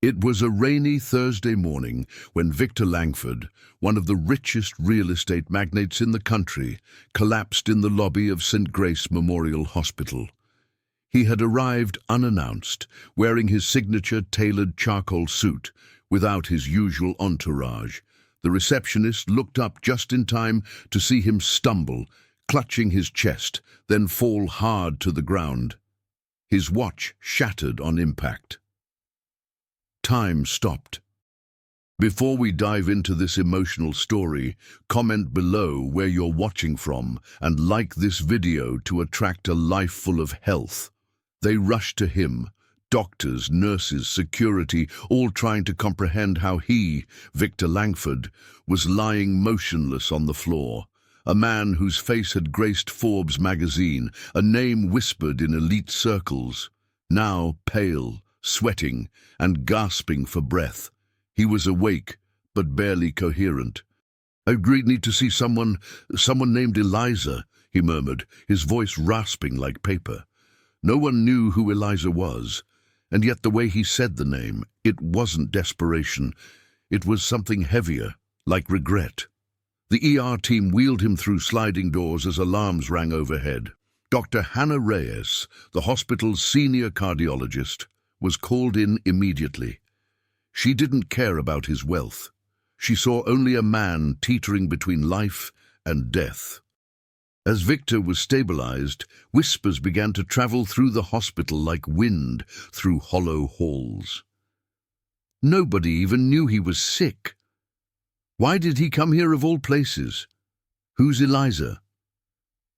It was a rainy Thursday morning when Victor Langford, one of the richest real estate magnates in the country, collapsed in the lobby of St. Grace Memorial Hospital. He had arrived unannounced, wearing his signature tailored charcoal suit, without his usual entourage. The receptionist looked up just in time to see him stumble, clutching his chest, then fall hard to the ground. His watch shattered on impact. Time stopped. Before we dive into this emotional story, comment below where you're watching from and like this video to attract a life full of health. They rushed to him, doctors, nurses, security, all trying to comprehend how he, Victor Langford, was lying motionless on the floor. A man whose face had graced Forbes magazine, a name whispered in elite circles. Now pale, sweating, and gasping for breath. He was awake, but barely coherent. "I need to see someone named Eliza," he murmured, his voice rasping like paper. No one knew who Eliza was, and yet the way he said the name, it wasn't desperation. It was something heavier, like regret. The ER team wheeled him through sliding doors as alarms rang overhead. Dr. Hannah Reyes, the hospital's senior cardiologist, was called in immediately. She didn't care about his wealth. She saw only a man teetering between life and death. As Victor was stabilized, whispers began to travel through the hospital like wind through hollow halls. Nobody even knew he was sick. Why did he come here of all places? Who's Eliza?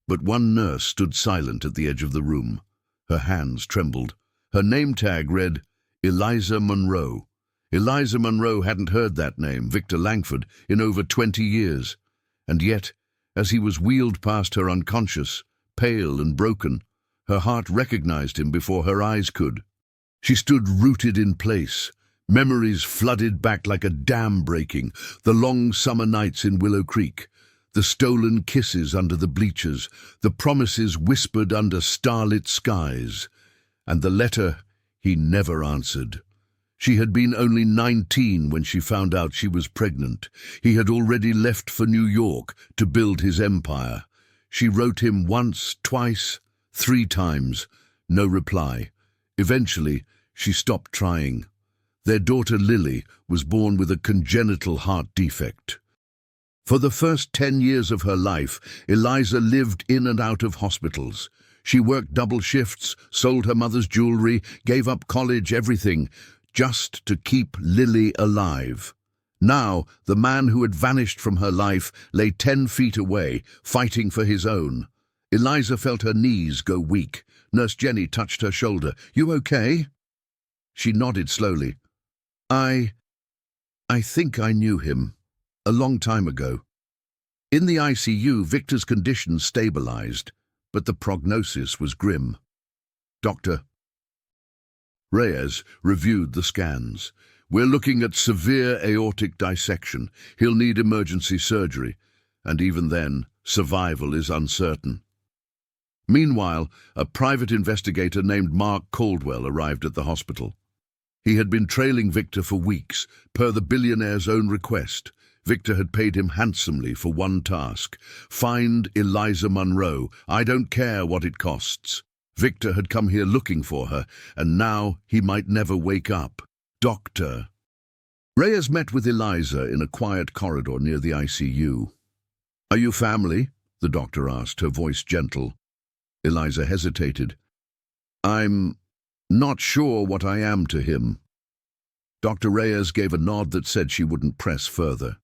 But one nurse stood silent at the edge of the room. Her hands trembled. Her name tag read, Eliza Monroe. Eliza Monroe hadn't heard that name, Victor Langford, in over 20 years. And yet, as he was wheeled past her unconscious, pale and broken, her heart recognized him before her eyes could. She stood rooted in place. Memories flooded back like a dam breaking, the long summer nights in Willow Creek, the stolen kisses under the bleachers, the promises whispered under starlit skies, and the letter he never answered. She had been only 19 when she found out she was pregnant. He had already left for New York to build his empire. She wrote him once, twice, 3 times. No reply. Eventually, she stopped trying. Their daughter Lily was born with a congenital heart defect. For the first 10 years of her life, Eliza lived in and out of hospitals. She worked double shifts, sold her mother's jewelry, gave up college, everything, just to keep Lily alive. Now, the man who had vanished from her life lay 10 feet away, fighting for his own. Eliza felt her knees go weak. Nurse Jenny touched her shoulder. "You okay?" She nodded slowly. I think I knew him. A long time ago. In the ICU, Victor's condition stabilized, but the prognosis was grim. Dr. Reyes reviewed the scans. "We're looking at severe aortic dissection. He'll need emergency surgery, and even then, survival is uncertain." Meanwhile, a private investigator named Mark Caldwell arrived at the hospital. He had been trailing Victor for weeks, per the billionaire's own request. Victor had paid him handsomely for one task: find Eliza Monroe. I don't care what it costs. Victor had come here looking for her, and now he might never wake up. Doctor. Reyes met with Eliza in a quiet corridor near the ICU. "Are you family?" the doctor asked, her voice gentle. Eliza hesitated. "I'm not sure what I am to him." Dr. Reyes gave a nod that said she wouldn't press further.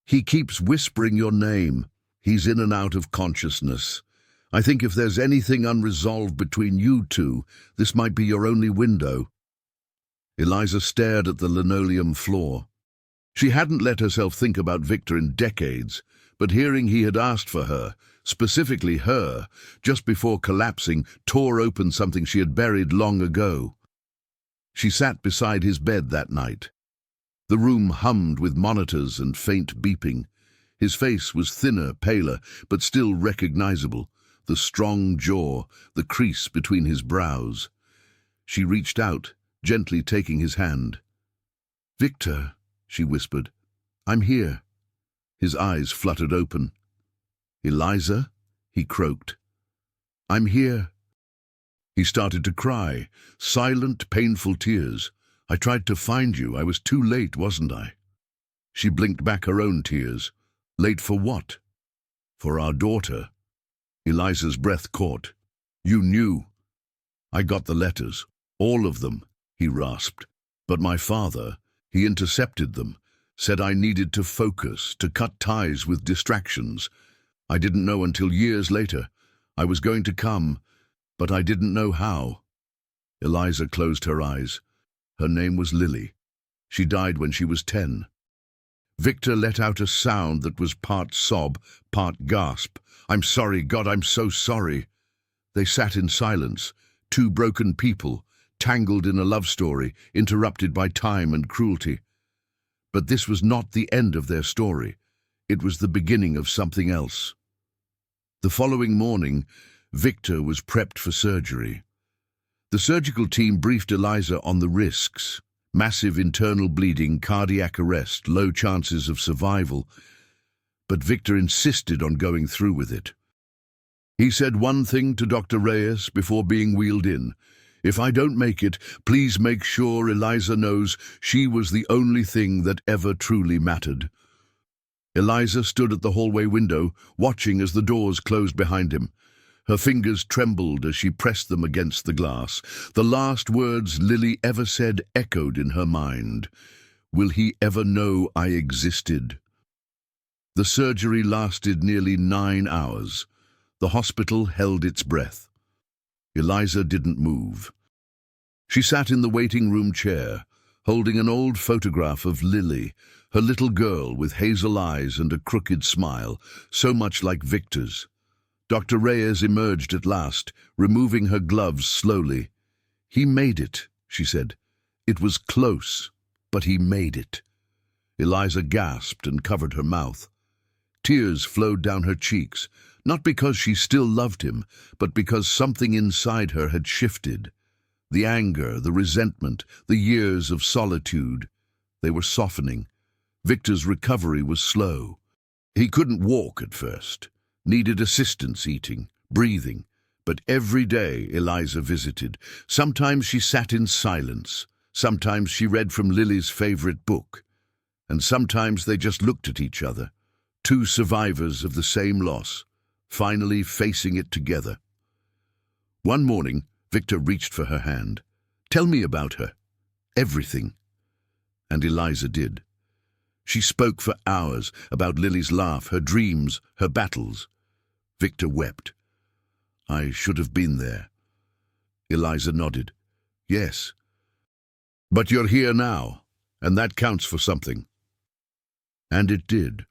"He keeps whispering your name. He's in and out of consciousness. I think if there's anything unresolved between you two, this might be your only window." Eliza stared at the linoleum floor. She hadn't let herself think about Victor in decades, but hearing he had asked for her, specifically her, just before collapsing, tore open something she had buried long ago. She sat beside his bed that night. The room hummed with monitors and faint beeping. His face was thinner, paler, but still recognizable. The strong jaw, the crease between his brows. She reached out gently taking his hand. "Victor," she whispered, "I'm here." His eyes fluttered open. "Eliza?" he croaked. "I'm here." He started to cry, silent, painful tears. "I tried to find you. I was too late, wasn't I?" She blinked back her own tears. "Late for what?" "For our daughter." Eliza's breath caught. "You knew." "I got the letters. All of them," he rasped. "But my father, he intercepted them, said I needed to focus, to cut ties with distractions. I didn't know until years later. I was going to come, but I didn't know how." Eliza closed her eyes. Her name was Lily. She died when she was 10. Victor let out a sound that was part sob, part gasp. "I'm sorry, God, I'm so sorry." They sat in silence, two broken people, tangled in a love story, interrupted by time and cruelty. But this was not the end of their story. It was the beginning of something else. The following morning, Victor was prepped for surgery. The surgical team briefed Eliza on the risks: massive internal bleeding, cardiac arrest, low chances of survival. But Victor insisted on going through with it. He said one thing to Dr. Reyes before being wheeled in: "If I don't make it, please make sure Eliza knows she was the only thing that ever truly mattered." Eliza stood at the hallway window, watching as the doors closed behind him. Her fingers trembled as she pressed them against the glass. The last words Lily ever said echoed in her mind. "Will he ever know I existed?" The surgery lasted nearly 9 hours. The hospital held its breath. Eliza didn't move. She sat in the waiting room chair, holding an old photograph of Lily, her little girl with hazel eyes and a crooked smile, so much like Victor's. Dr. Reyes emerged at last, removing her gloves slowly. "He made it," she said. "It was close, but he made it." Eliza gasped and covered her mouth. Tears flowed down her cheeks, not because she still loved him, but because something inside her had shifted. The anger, the resentment, the years of solitude, they were softening. Victor's recovery was slow. He couldn't walk at first, needed assistance eating, breathing. But every day Eliza visited. Sometimes she sat in silence. Sometimes she read from Lily's favorite book. And sometimes they just looked at each other, two survivors of the same loss, finally facing it together. One morning, Victor reached for her hand. "Tell me about her. Everything." And Eliza did. She spoke for hours about Lily's laugh, her dreams, her battles. Victor wept. "I should have been there." Eliza nodded. "Yes. But you're here now, and that counts for something." And it did.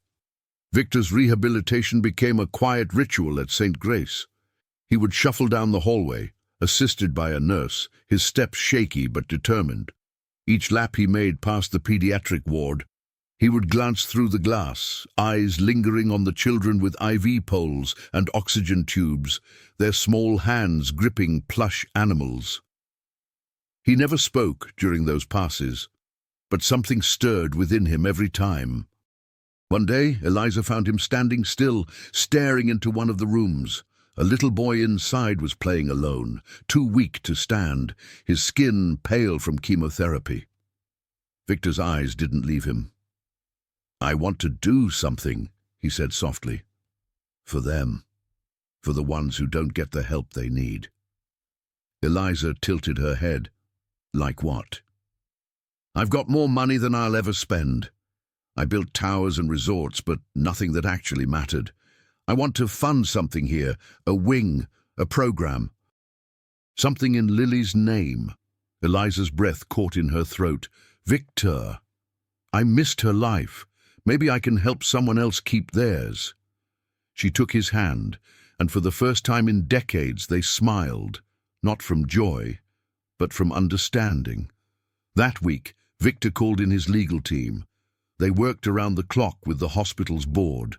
Victor's rehabilitation became a quiet ritual at St. Grace. He would shuffle down the hallway, assisted by a nurse, his steps shaky but determined. Each lap he made past the pediatric ward, he would glance through the glass, eyes lingering on the children with IV poles and oxygen tubes, their small hands gripping plush animals. He never spoke during those passes, but something stirred within him every time. One day, Eliza found him standing still, staring into one of the rooms. A little boy inside was playing alone, too weak to stand, his skin pale from chemotherapy. Victor's eyes didn't leave him. "I want to do something," he said softly. "For them. For the ones who don't get the help they need." Eliza tilted her head. "Like what?" "I've got more money than I'll ever spend. I built towers and resorts, but nothing that actually mattered. I want to fund something here, a wing, a program. Something in Lily's name." Eliza's breath caught in her throat. "Victor, I missed her life. Maybe I can help someone else keep theirs." She took his hand, and for the first time in decades they smiled, not from joy, but from understanding. That week, Victor called in his legal team. They worked around the clock with the hospital's board.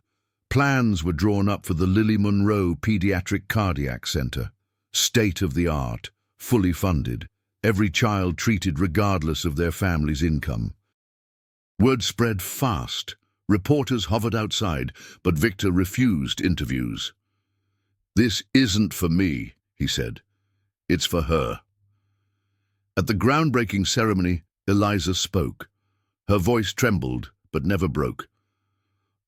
Plans were drawn up for the Lily Monroe Pediatric Cardiac Center. State-of-the-art, fully funded. every child treated regardless of their family's income. Word spread fast. Reporters hovered outside, but Victor refused interviews. "This isn't for me," he said. "It's for her." At the groundbreaking ceremony, Eliza spoke. Her voice trembled, but never broke.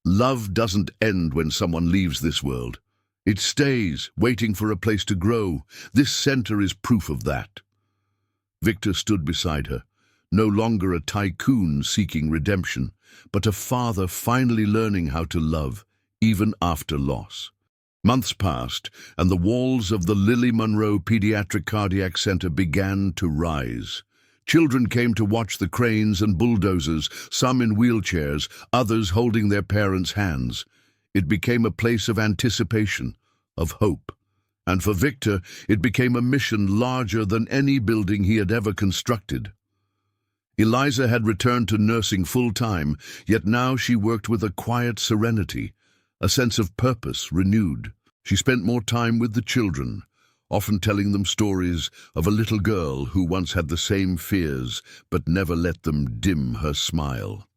"Love doesn't end when someone leaves this world. It stays, waiting for a place to grow. This center is proof of that." Victor stood beside her, no longer a tycoon seeking redemption, but a father finally learning how to love, even after loss. Months passed, and the walls of the Lily Monroe Pediatric Cardiac Center began to rise. Children came to watch the cranes and bulldozers, some in wheelchairs, others holding their parents' hands. It became a place of anticipation, of hope. And for Victor, it became a mission larger than any building he had ever constructed. Eliza had returned to nursing full-time, yet now she worked with a quiet serenity, a sense of purpose renewed. She spent more time with the children, often telling them stories of a little girl who once had the same fears but never let them dim her smile.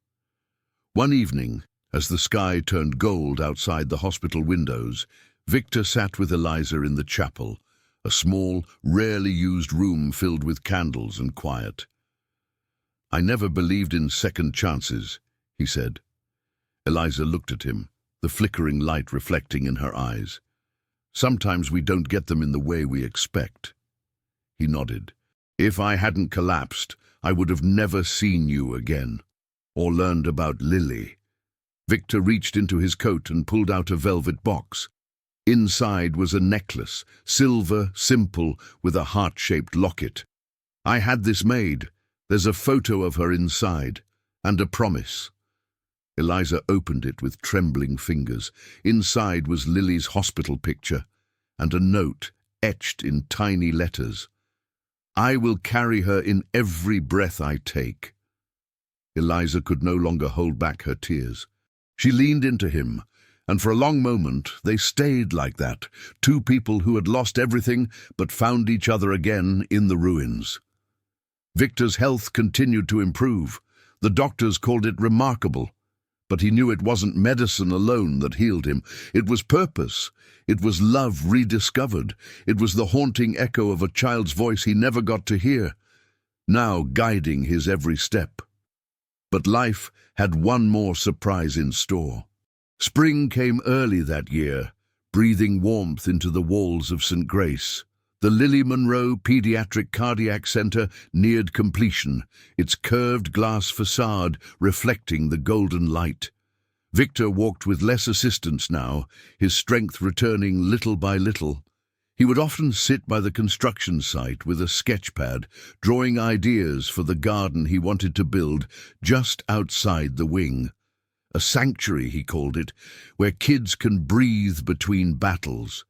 One evening, as the sky turned gold outside the hospital windows, Victor sat with Eliza in the chapel, a small, rarely used room filled with candles and quiet. "I never believed in second chances," he said. Eliza looked at him, the flickering light reflecting in her eyes. "Sometimes we don't get them in the way we expect." He nodded. "If I hadn't collapsed, I would have never seen you again, or learned about Lily." Victor reached into his coat and pulled out a velvet box. Inside was a necklace, silver, simple, with a heart-shaped locket. "I had this made. There's a photo of her inside, and a promise." Eliza opened it with trembling fingers. Inside was Lily's hospital picture, and a note etched in tiny letters. "I will carry her in every breath I take." Eliza could no longer hold back her tears. She leaned into him, and for a long moment they stayed like that, two people who had lost everything but found each other again in the ruins. Victor's health continued to improve. The doctors called it remarkable. But he knew it wasn't medicine alone that healed him. It was purpose. It was love rediscovered. It was the haunting echo of a child's voice he never got to hear, now guiding his every step. But life had one more surprise in store. Spring came early that year, breathing warmth into the walls of St. Grace. The Lily Monroe Pediatric Cardiac Center neared completion, its curved glass facade reflecting the golden light. Victor walked with less assistance now, his strength returning little by little. He would often sit by the construction site with a sketch pad, drawing ideas for the garden he wanted to build just outside the wing. A sanctuary, he called it, where kids can breathe between battles.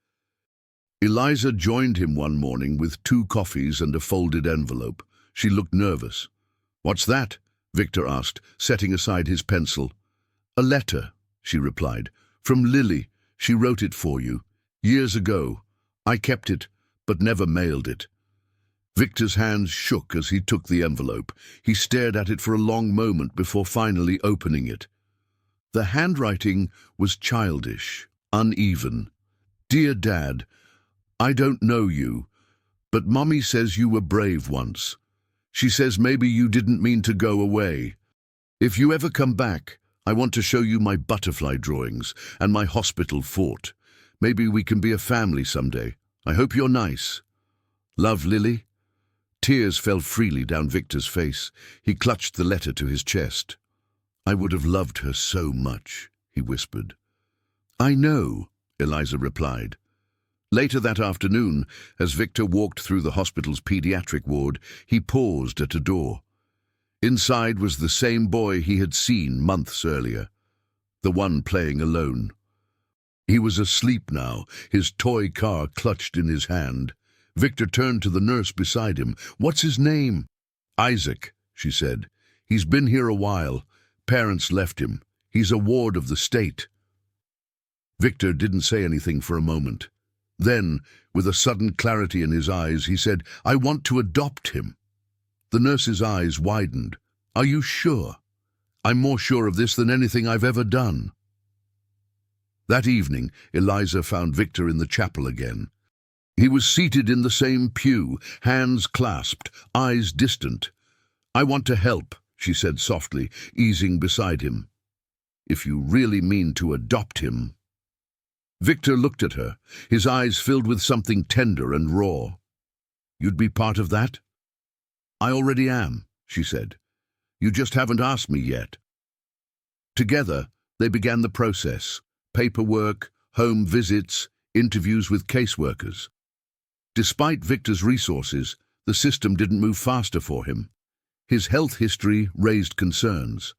Eliza joined him one morning with 2 coffees and a folded envelope. She looked nervous. "What's that?" Victor asked, setting aside his pencil. "A letter," she replied. "From Lily. She wrote it for you. Years ago. I kept it, but never mailed it." Victor's hands shook as he took the envelope. He stared at it for a long moment before finally opening it. The handwriting was childish, uneven. "Dear Dad, I don't know you, but Mommy says you were brave once. She says maybe you didn't mean to go away. If you ever come back, I want to show you my butterfly drawings and my hospital fort. Maybe we can be a family someday. I hope you're nice. Love, Lily." Tears fell freely down Victor's face. He clutched the letter to his chest. "I would have loved her so much," he whispered. "I know," Eliza replied. Later that afternoon, as Victor walked through the hospital's pediatric ward, he paused at a door. Inside was the same boy he had seen months earlier, the one playing alone. He was asleep now, his toy car clutched in his hand. Victor turned to the nurse beside him. "What's his name?" "Isaac," she said. "He's been here a while. Parents left him. He's a ward of the state." Victor didn't say anything for a moment. Then, with a sudden clarity in his eyes, he said, "I want to adopt him." The nurse's eyes widened. "Are you sure?" "I'm more sure of this than anything I've ever done." That evening, Eliza found Victor in the chapel again. He was seated in the same pew, hands clasped, eyes distant. "I want to help," she said softly, easing beside him. "If you really mean to adopt him." Victor looked at her, his eyes filled with something tender and raw. "You'd be part of that?" "I already am," she said. "You just haven't asked me yet." Together, they began the process: paperwork, home visits, interviews with caseworkers. Despite Victor's resources, the system didn't move faster for him. His health history raised concerns.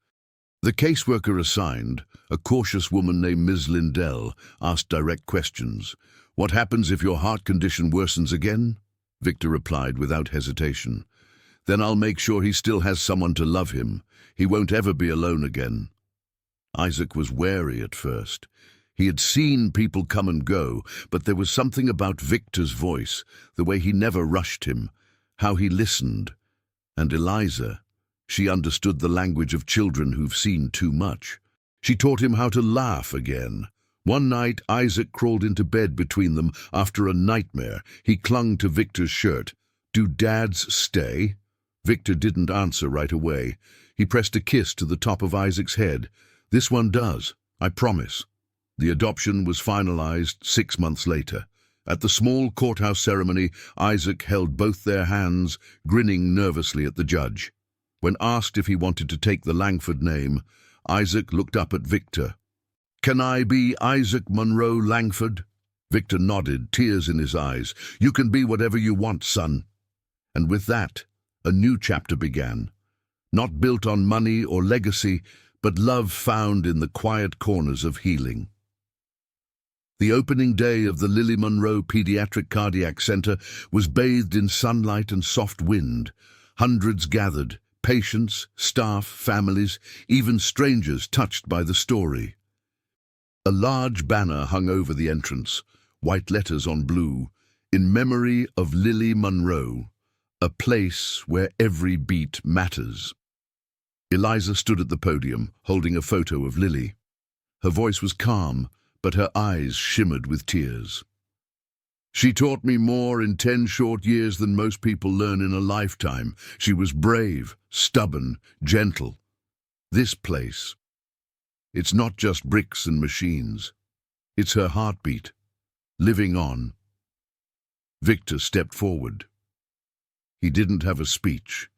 The caseworker assigned, a cautious woman named Ms. Lindell, asked direct questions. "What happens if your heart condition worsens again?" Victor replied without hesitation. "Then I'll make sure he still has someone to love him. He won't ever be alone again." Isaac was wary at first. He had seen people come and go, but there was something about Victor's voice, the way he never rushed him, how he listened. And Eliza, she understood the language of children who've seen too much. She taught him how to laugh again. One night, Isaac crawled into bed between them after a nightmare. He clung to Victor's shirt. "Do dads stay?" Victor didn't answer right away. He pressed a kiss to the top of Isaac's head. "This one does, I promise." The adoption was finalized 6 months later. At the small courthouse ceremony, Isaac held both their hands, grinning nervously at the judge. When asked if he wanted to take the Langford name, Isaac looked up at Victor. "Can I be Isaac Monroe Langford?" Victor nodded, tears in his eyes. "You can be whatever you want, son." And with that, a new chapter began. Not built on money or legacy, but love found in the quiet corners of healing. The opening day of the Lily Monroe Pediatric Cardiac Center was bathed in sunlight and soft wind. Hundreds gathered, patients, staff, families, even strangers touched by the story. A large banner hung over the entrance, white letters on blue, "In memory of Lily Monroe, a place where every beat matters." Eliza stood at the podium, holding a photo of Lily. Her voice was calm, but her eyes shimmered with tears. "She taught me more in 10 short years than most people learn in a lifetime. She was brave, stubborn, gentle. This place, it's not just bricks and machines. It's her heartbeat, living on." Victor stepped forward. He didn't have a speech.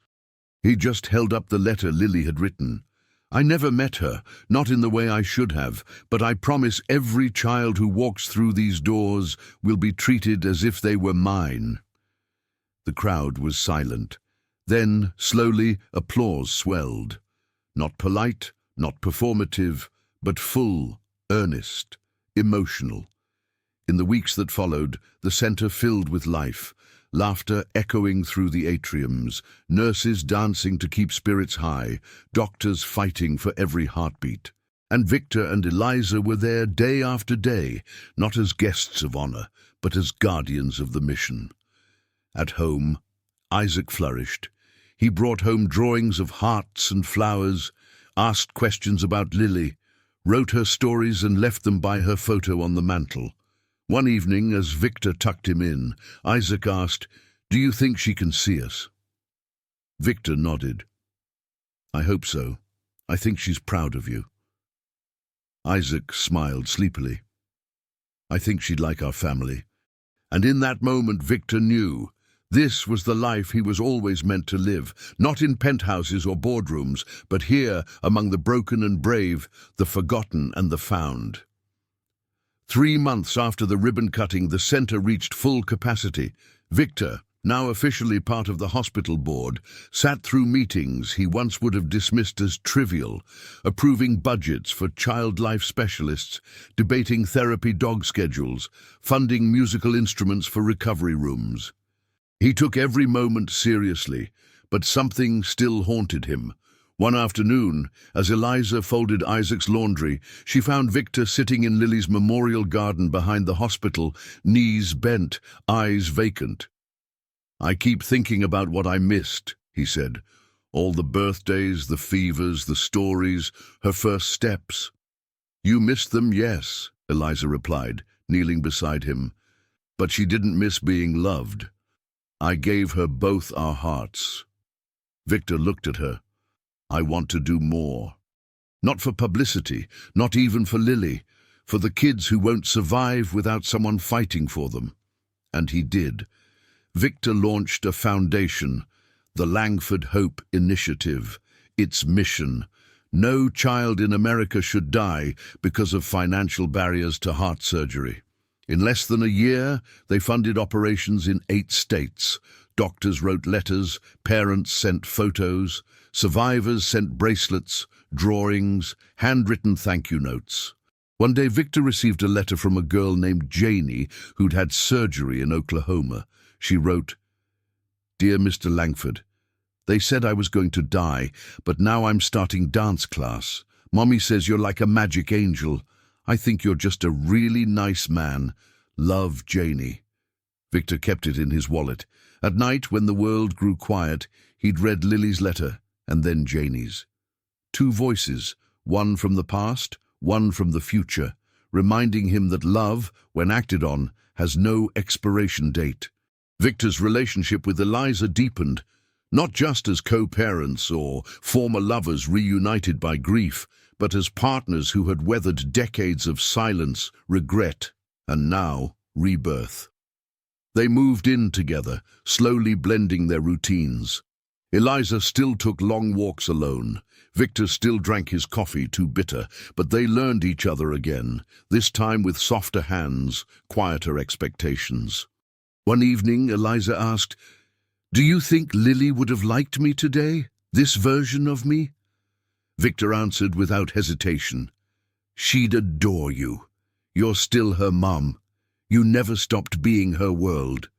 He just held up the letter Lily had written. "I never met her, not in the way I should have, but I promise every child who walks through these doors will be treated as if they were mine." The crowd was silent. Then, slowly, applause swelled. Not polite, not performative, but full, earnest, emotional. In the weeks that followed, the center filled with life. Laughter echoing through the atriums, nurses dancing to keep spirits high, doctors fighting for every heartbeat. And Victor and Eliza were there day after day, not as guests of honor, but as guardians of the mission. At home, Isaac flourished. He brought home drawings of hearts and flowers, asked questions about Lily, wrote her stories and left them by her photo on the mantel. One evening, as Victor tucked him in, Isaac asked, "Do you think she can see us?" Victor nodded. "I hope so. I think she's proud of you." Isaac smiled sleepily. "I think she'd like our family." And in that moment, Victor knew this was the life he was always meant to live, not in penthouses or boardrooms, but here among the broken and brave, the forgotten and the found. 3 months after the ribbon cutting, the center reached full capacity. Victor, now officially part of the hospital board, sat through meetings he once would have dismissed as trivial, approving budgets for child life specialists, debating therapy dog schedules, funding musical instruments for recovery rooms. He took every moment seriously, but something still haunted him. One afternoon, as Eliza folded Isaac's laundry, she found Victor sitting in Lily's memorial garden behind the hospital, knees bent, eyes vacant. "I keep thinking about what I missed," he said. "All the birthdays, the fevers, the stories, her first steps." "You missed them, yes," Eliza replied, kneeling beside him. "But she didn't miss being loved. I gave her both our hearts." Victor looked at her. "I want to do more. Not for publicity, not even for Lily, for the kids who won't survive without someone fighting for them." And he did. Victor launched a foundation, the Langford Hope Initiative. Its mission: no child in America should die because of financial barriers to heart surgery. In less than a year, they funded operations in 8 states. Doctors wrote letters, parents sent photos, survivors sent bracelets, drawings, handwritten thank you notes. One day, Victor received a letter from a girl named Janie who'd had surgery in Oklahoma. She wrote, "Dear Mr. Langford, they said I was going to die, but now I'm starting dance class. Mommy says you're like a magic angel. I think you're just a really nice man. Love, Janie." Victor kept it in his wallet. At night, when the world grew quiet, he'd read Lily's letter and then Janie's. 2 voices, one from the past, one from the future, reminding him that love, when acted on, has no expiration date. Victor's relationship with Eliza deepened, not just as co-parents or former lovers reunited by grief, but as partners who had weathered decades of silence, regret, and now rebirth. They moved in together, slowly blending their routines. Eliza still took long walks alone. Victor still drank his coffee, too bitter, but they learned each other again, this time with softer hands, quieter expectations. One evening, Eliza asked, "Do you think Lily would have liked me today, this version of me?" Victor answered without hesitation, "She'd adore you. You're still her mom. You never stopped being her world."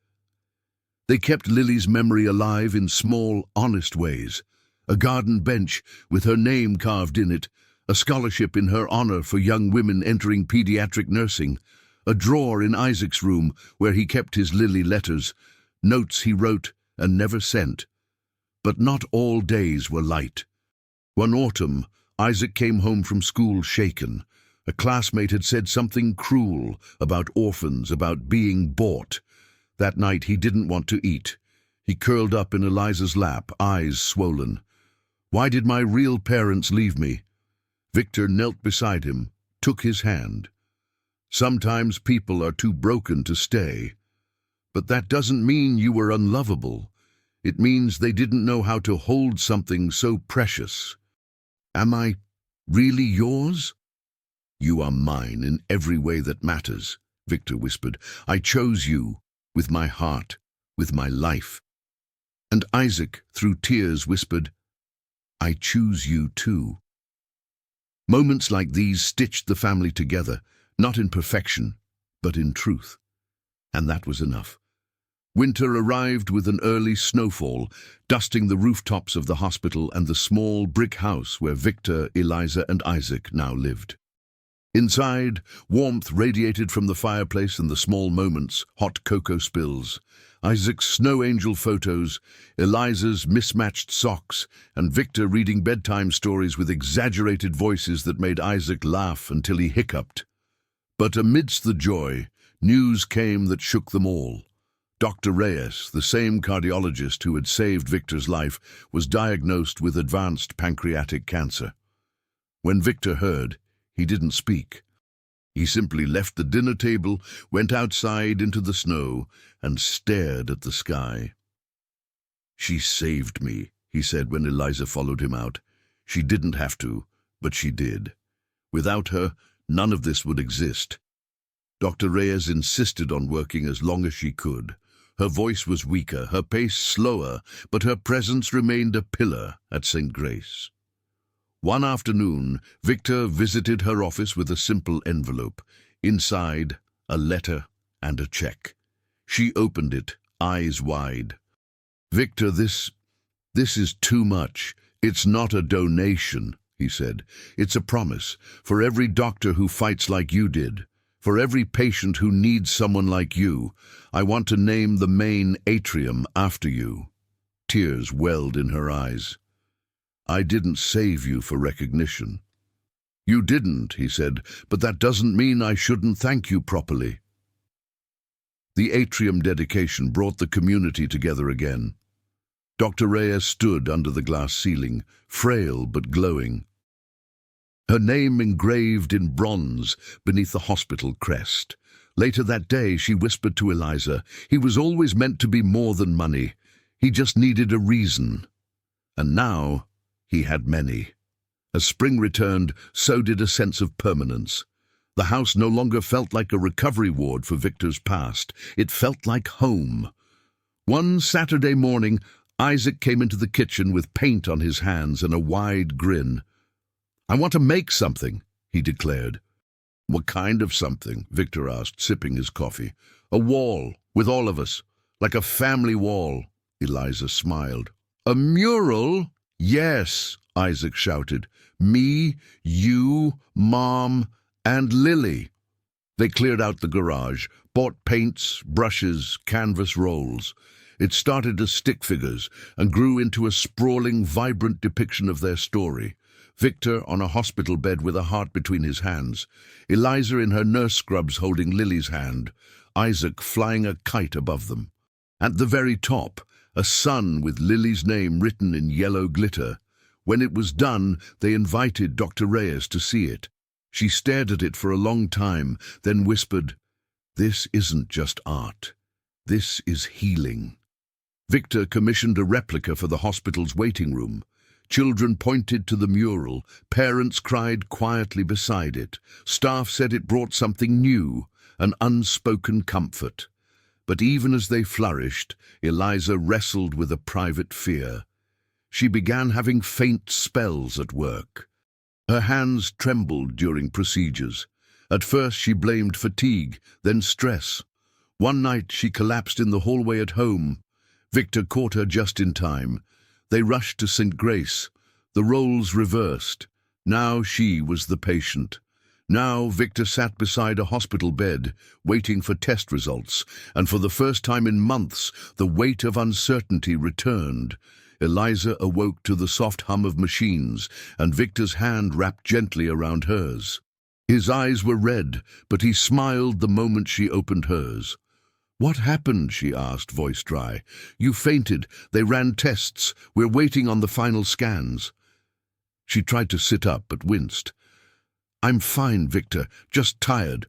They kept Lily's memory alive in small, honest ways. A garden bench with her name carved in it, a scholarship in her honor for young women entering pediatric nursing, a drawer in Isaac's room where he kept his Lily letters, notes he wrote and never sent. But not all days were light. One autumn, Isaac came home from school shaken. A classmate had said something cruel about orphans, about being bought. That night he didn't want to eat. He curled up in Eliza's lap, eyes swollen. "Why did my real parents leave me?" Victor knelt beside him, took his hand. "Sometimes people are too broken to stay. But that doesn't mean you were unlovable. It means they didn't know how to hold something so precious." "Am I really yours?" "You are mine in every way that matters," Victor whispered. "I chose you, with my heart, with my life." And Isaac, through tears, whispered, "I choose you too." Moments like these stitched the family together, not in perfection, but in truth. And that was enough. Winter arrived with an early snowfall, dusting the rooftops of the hospital and the small brick house where Victor, Eliza, and Isaac now lived. Inside, warmth radiated from the fireplace and the small moments, hot cocoa spills, Isaac's snow angel photos, Eliza's mismatched socks, and Victor reading bedtime stories with exaggerated voices that made Isaac laugh until he hiccuped. But amidst the joy, news came that shook them all. Dr. Reyes, the same cardiologist who had saved Victor's life, was diagnosed with advanced pancreatic cancer. When Victor heard, he didn't speak. He simply left the dinner table, went outside into the snow, and stared at the sky. "She saved me," he said when Eliza followed him out. "She didn't have to, but she did. Without her, none of this would exist." Dr. Reyes insisted on working as long as she could. Her voice was weaker, her pace slower, but her presence remained a pillar at St. Grace. One afternoon, Victor visited her office with a simple envelope. Inside, a letter and a check. She opened it, eyes wide. "Victor, this is too much. "It's not a donation," he said. "It's a promise. For every doctor who fights like you did, for every patient who needs someone like you, I want to name the main atrium after you." Tears welled in her eyes. "I didn't save you for recognition." "You didn't," he said, "but that doesn't mean I shouldn't thank you properly." The atrium dedication brought the community together again. Dr. Reyes stood under the glass ceiling, frail but glowing, her name engraved in bronze beneath the hospital crest. Later that day, she whispered to Eliza, "He was always meant to be more than money. He just needed a reason." And now he had many. As spring returned, so did a sense of permanence. The house no longer felt like a recovery ward for Victor's past. It felt like home. One Saturday morning, Isaac came into the kitchen with paint on his hands and a wide grin. "I want to make something," he declared. "What kind of something?" Victor asked, sipping his coffee. "A wall, with all of us, like a family wall." Eliza smiled. "A mural?" "Yes," Isaac shouted. "Me, you, Mom, and Lily." They cleared out the garage, bought paints, brushes, canvas rolls. It started as stick figures and grew into a sprawling, vibrant depiction of their story. Victor on a hospital bed with a heart between his hands, Eliza in her nurse scrubs holding Lily's hand, Isaac flying a kite above them. At the very top, a sun with Lily's name written in yellow glitter. When it was done, they invited Dr. Reyes to see it. She stared at it for a long time, then whispered, "This isn't just art. This is healing." Victor commissioned a replica for the hospital's waiting room. Children pointed to the mural. Parents cried quietly beside it. Staff said it brought something new, an unspoken comfort. But even as they flourished, Eliza wrestled with a private fear. She began having faint spells at work. Her hands trembled during procedures. At first she blamed fatigue, then stress. One night she collapsed in the hallway at home. Victor caught her just in time. They rushed to St. Grace. The roles reversed. Now she was the patient. Now Victor sat beside a hospital bed, waiting for test results, and for the first time in months, the weight of uncertainty returned. Eliza awoke to the soft hum of machines, and Victor's hand wrapped gently around hers. His eyes were red, but he smiled the moment she opened hers. "What happened?" she asked, voice dry. "You fainted. They ran tests. We're waiting on the final scans." She tried to sit up, but winced. "I'm fine, Victor, just tired."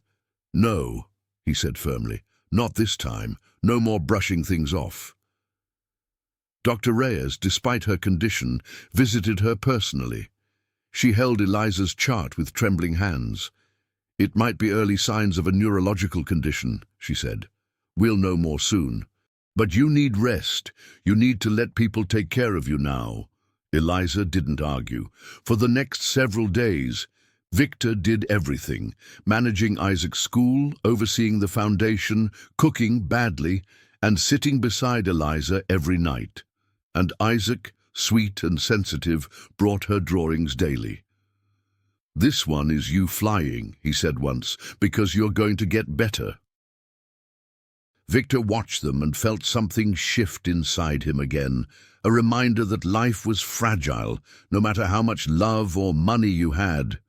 "No," he said firmly. "Not this time. No more brushing things off." Dr. Reyes, despite her condition, visited her personally. She held Eliza's chart with trembling hands. "It might be early signs of a neurological condition," she said. "We'll know more soon. But you need rest. You need to let people take care of you now." Eliza didn't argue. For the next several days, Victor did everything, managing Isaac's school, overseeing the foundation, cooking badly, and sitting beside Eliza every night. And Isaac, sweet and sensitive, brought her drawings daily. "This one is you flying," he said once, "because you're going to get better." Victor watched them and felt something shift inside him again, a reminder that life was fragile, no matter how much love or money you had.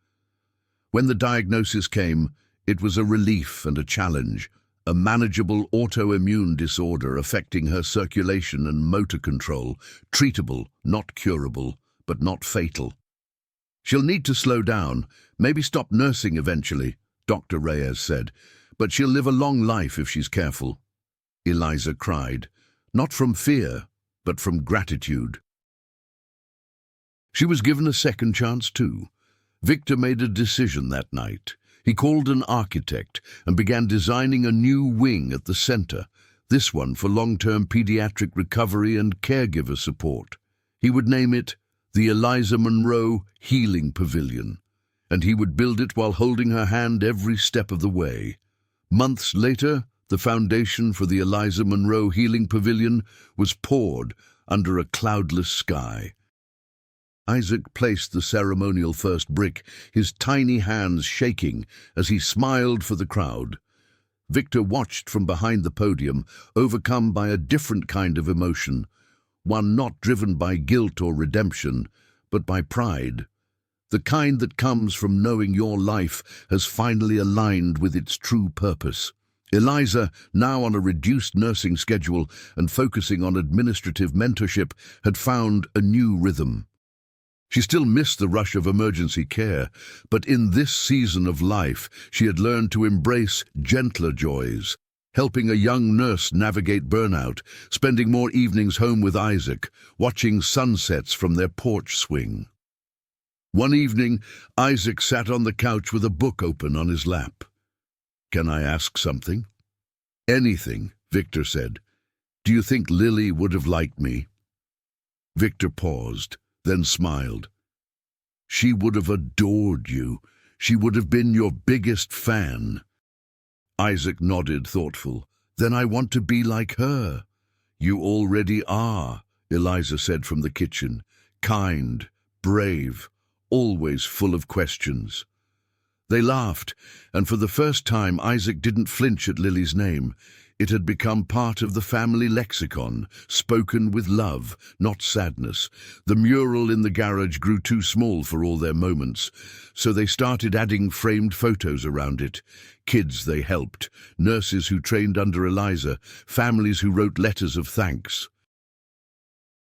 When the diagnosis came, it was a relief and a challenge, a manageable autoimmune disorder affecting her circulation and motor control, treatable, not curable, but not fatal. "She'll need to slow down, maybe stop nursing eventually," Dr. Reyes said, "but she'll live a long life if she's careful." Eliza cried, not from fear, but from gratitude. She was given a second chance too. Victor made a decision that night. He called an architect and began designing a new wing at the center, this one for long-term pediatric recovery and caregiver support. He would name it the Eliza Monroe Healing Pavilion, and he would build it while holding her hand every step of the way. Months later, the foundation for the Eliza Monroe Healing Pavilion was poured under a cloudless sky. Isaac placed the ceremonial first brick, his tiny hands shaking as he smiled for the crowd. Victor watched from behind the podium, overcome by a different kind of emotion, one not driven by guilt or redemption, but by pride. The kind that comes from knowing your life has finally aligned with its true purpose. Eliza, now on a reduced nursing schedule and focusing on administrative mentorship, had found a new rhythm. She still missed the rush of emergency care, but in this season of life she had learned to embrace gentler joys, helping a young nurse navigate burnout, spending more evenings home with Isaac, watching sunsets from their porch swing. One evening, Isaac sat on the couch with a book open on his lap. "Can I ask something?" "Anything," Victor said. "Do you think Lily would have liked me?" Victor paused, then smiled. "She would have adored you. She would have been your biggest fan." Isaac nodded, thoughtful. "Then I want to be like her." "You already are," Eliza said from the kitchen. "Kind, brave, always full of questions." They laughed, and for the first time Isaac didn't flinch at Lily's name. It had become part of the family lexicon, spoken with love, not sadness. The mural in the garage grew too small for all their moments, so they started adding framed photos around it. Kids they helped, nurses who trained under Eliza, families who wrote letters of thanks.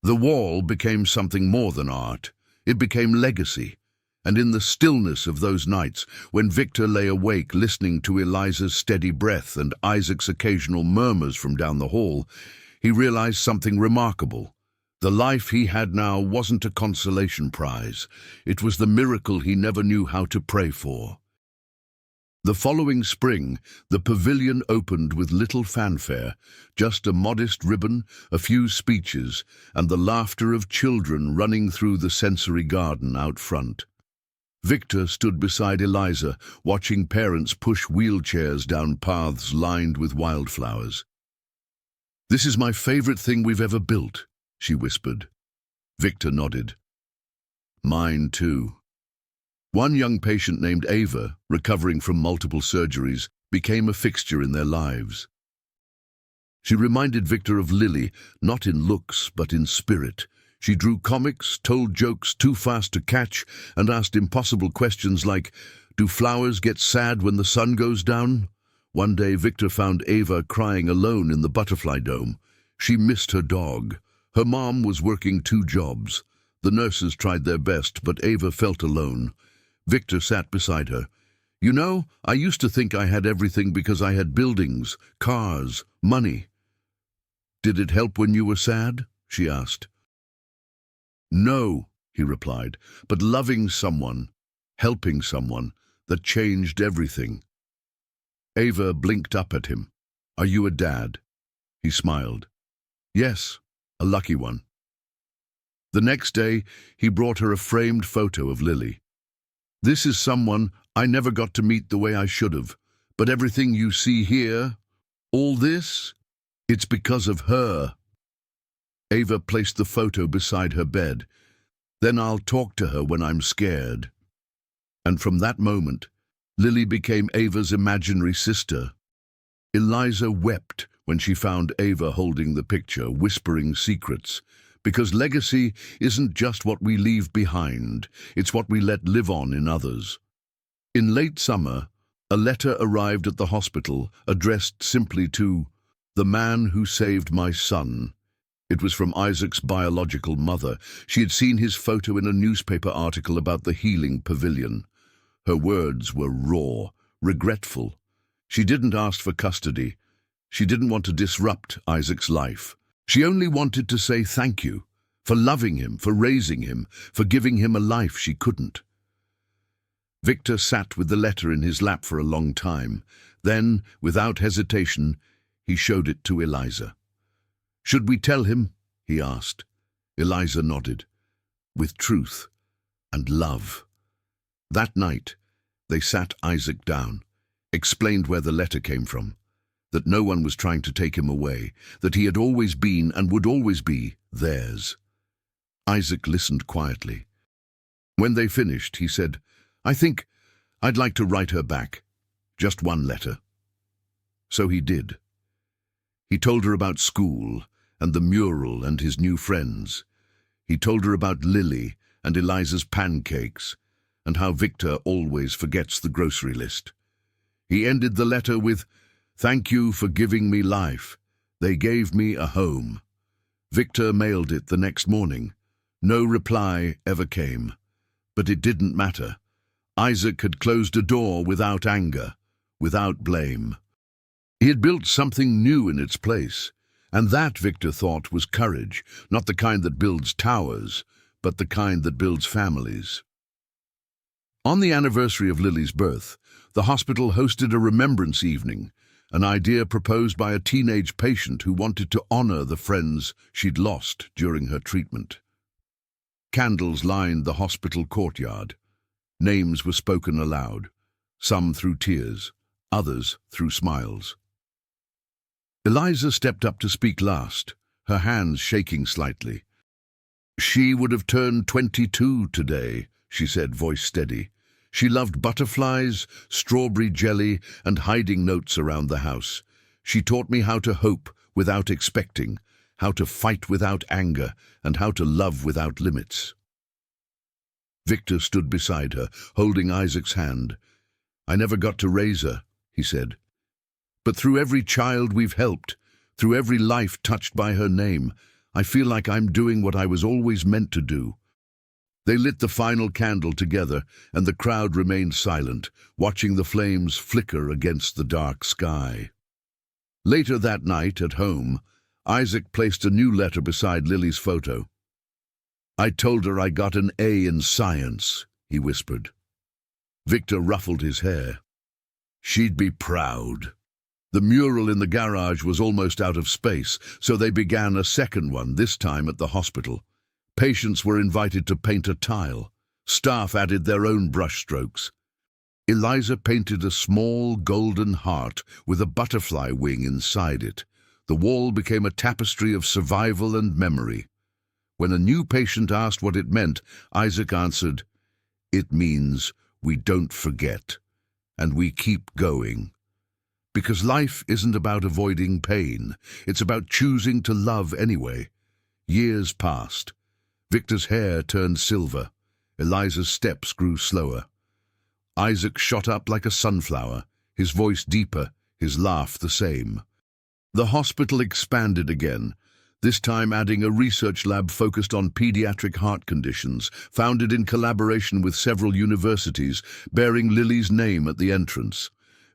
The wall became something more than art. It became legacy. And in the stillness of those nights, when Victor lay awake listening to Eliza's steady breath and Isaac's occasional murmurs from down the hall, he realized something remarkable. The life he had now wasn't a consolation prize. It was the miracle he never knew how to pray for. The following spring, the pavilion opened with little fanfare, just a modest ribbon, a few speeches, and the laughter of children running through the sensory garden out front. Victor stood beside Eliza, watching parents push wheelchairs down paths lined with wildflowers. "This is my favorite thing we've ever built," she whispered. Victor nodded. "Mine too." One young patient named Ava, recovering from multiple surgeries, became a fixture in their lives. She reminded Victor of Lily, not in looks but in spirit. She drew comics, told jokes too fast to catch, and asked impossible questions like, "Do flowers get sad when the sun goes down?" One day Victor found Ava crying alone in the butterfly dome. She missed her dog. Her mom was working 2 jobs. The nurses tried their best, but Ava felt alone. Victor sat beside her. "You know, I used to think I had everything because I had buildings, cars, money." "Did it help when you were sad?" she asked. "No," he replied, "but loving someone, helping someone, that changed everything." Ava blinked up at him. "Are you a dad?" He smiled. "Yes, a lucky one." The next day, he brought her a framed photo of Lily. "This is someone I never got to meet the way I should have, but everything you see here, all this, it's because of her." Ava placed the photo beside her bed. "Then I'll talk to her when I'm scared." And from that moment, Lily became Ava's imaginary sister. Eliza wept when she found Ava holding the picture, whispering secrets. Because legacy isn't just what we leave behind, it's what we let live on in others. In late summer, a letter arrived at the hospital, addressed simply to "the man who saved my son." It was from Isaac's biological mother. She had seen his photo in a newspaper article about the healing pavilion. Her words were raw, regretful. She didn't ask for custody. She didn't want to disrupt Isaac's life. She only wanted to say thank you for loving him, for raising him, for giving him a life she couldn't. Victor sat with the letter in his lap for a long time. Then, without hesitation, he showed it to Eliza. "Should we tell him?" he asked. Eliza nodded. "With truth and love." That night, they sat Isaac down, explained where the letter came from, that no one was trying to take him away, that he had always been and would always be theirs. Isaac listened quietly. When they finished, he said, "I think I'd like to write her back. Just one letter." So he did. He told her about school and the mural and his new friends. He told her about Lily and Eliza's pancakes and how Victor always forgets the grocery list. He ended the letter with, "Thank you for giving me life. They gave me a home." Victor mailed it the next morning. No reply ever came. But it didn't matter. Isaac had closed a door without anger, without blame. He had built something new in its place, and that, Victor thought, was courage, not the kind that builds towers, but the kind that builds families. On the anniversary of Lily's birth, the hospital hosted a remembrance evening, an idea proposed by a teenage patient who wanted to honor the friends she'd lost during her treatment. Candles lined the hospital courtyard. Names were spoken aloud, some through tears, others through smiles. Eliza stepped up to speak last, her hands shaking slightly. "She would have turned 22 today," she said, voice steady. "She loved butterflies, strawberry jelly, and hiding notes around the house. She taught me how to hope without expecting, how to fight without anger, and how to love without limits." Victor stood beside her, holding Isaac's hand. "I never got to raise her," he said. "But through every child we've helped, through every life touched by her name, I feel like I'm doing what I was always meant to do." They lit the final candle together, and the crowd remained silent, watching the flames flicker against the dark sky. Later that night, at home, Isaac placed a new letter beside Lily's photo. "I told her I got an A in science," he whispered. Victor ruffled his hair. "She'd be proud." The mural in the garage was almost out of space, so they began a second one, this time at the hospital. Patients were invited to paint a tile. Staff added their own brushstrokes. Eliza painted a small golden heart with a butterfly wing inside it. The wall became a tapestry of survival and memory. When a new patient asked what it meant, Isaac answered, "It means we don't forget, and we keep going." Because life isn't about avoiding pain, it's about choosing to love anyway. Years passed. Victor's hair turned silver. Eliza's steps grew slower. Isaac shot up like a sunflower, his voice deeper, his laugh the same. The hospital expanded again, this time adding a research lab focused on pediatric heart conditions, founded in collaboration with several universities, bearing Lily's name at the entrance.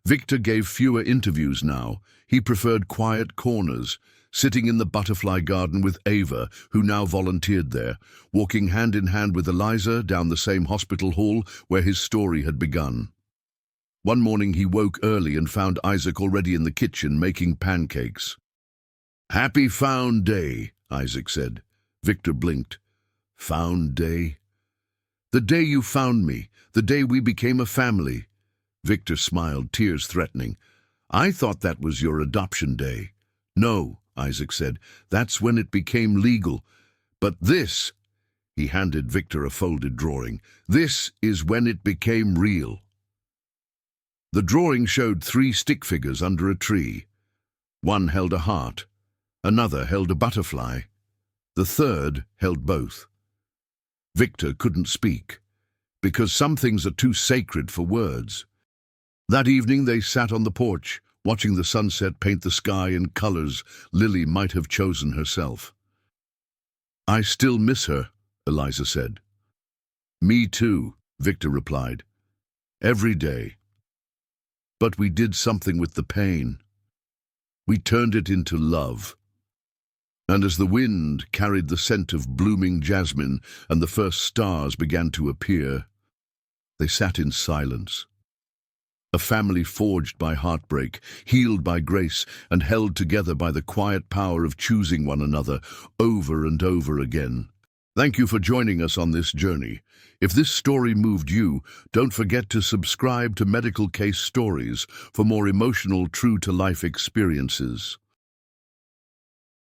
Victor gave fewer interviews now. He preferred quiet corners, sitting in the butterfly garden with Ava, who now volunteered there, walking hand in hand with Eliza down the same hospital hall where his story had begun. One morning he woke early and found Isaac already in the kitchen making pancakes. "Happy Found Day," Isaac said. Victor blinked. "Found Day?" "The day you found me, the day we became a family." Victor smiled, tears threatening. "I thought that was your adoption day." "No," Isaac said, "that's when it became legal. But this," he handed Victor a folded drawing, "this is when it became real." The drawing showed 3 stick figures under a tree. One held a heart, another held a butterfly, the third held both. Victor couldn't speak, because some things are too sacred for words. That evening they sat on the porch, watching the sunset paint the sky in colors Lily might have chosen herself. "I still miss her," Eliza said. "Me too," Victor replied. "Every day. But we did something with the pain. We turned it into love." And as the wind carried the scent of blooming jasmine and the first stars began to appear, they sat in silence. A family forged by heartbreak, healed by grace, and held together by the quiet power of choosing one another over and over again. Thank you for joining us on this journey. If this story moved you, don't forget to subscribe to Medical Case Stories for more emotional, true-to-life experiences.